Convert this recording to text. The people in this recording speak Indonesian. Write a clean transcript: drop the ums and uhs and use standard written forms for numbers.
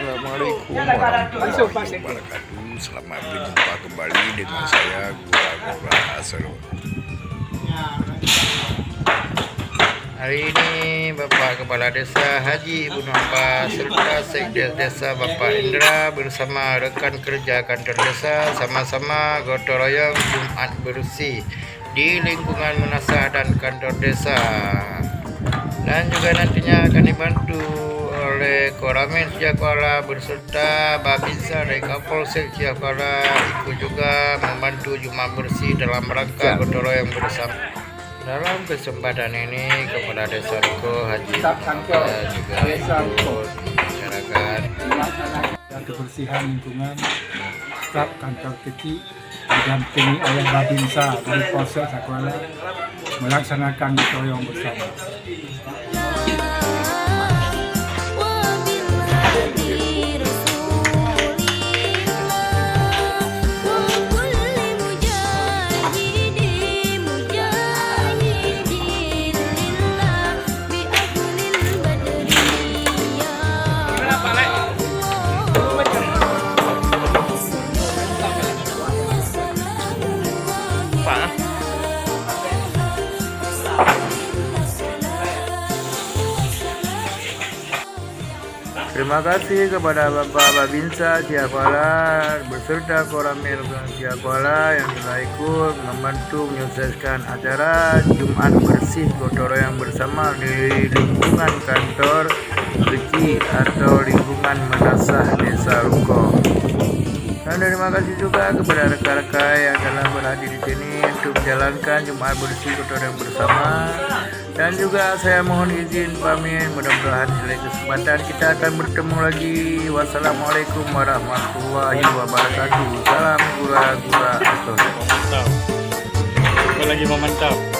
Assalamualaikum warahmatullahi wabarakatuh. Selamat berjumpa kembali dengan saya Gura Asro. Hari ini Bapak Kepala Desa Haji Ibnu Abbas serta Sekdes Desa Bapak Indra bersama rekan kerja kantor desa sama-sama gotong royong Jumat bersih di lingkungan Menasah dan kantor desa, dan juga nantinya akan dibantu oleh Koramil Siakuala beserta Babinsa dari Kapolsek Siakuala ikut juga membantu Jumat bersih dalam rangka gotong royong bersama. Dalam kesempatan ini Kepala Desa Ruko Haji juga ikut masyarakat kebersihan lingkungan, staf kantor kecil didampingi oleh Babinsa dari Polsek Siakuala melaksanakan gotong royong bersama. Terima kasih kepada Bapak Babinsa Siakuala beserta Koramil Siakuala yang telah ikut membantu menyukseskan acara Jumat bersih gotong royong bersama di lingkungan kantor kecil atau lingkungan Menasah Desa Ruko. Dan terima kasih juga kepada rekan-rekan yang telah berhadir di sini untuk menjalankan Jumat bersih gotong royong bersama. Dan juga saya mohon izin pamit, mudah-mudahan di lain kesempatan kita akan bertemu lagi. Wassalamualaikum warahmatullahi wabarakatuh. Salam gura-gura. Mantap. Lagi memantap.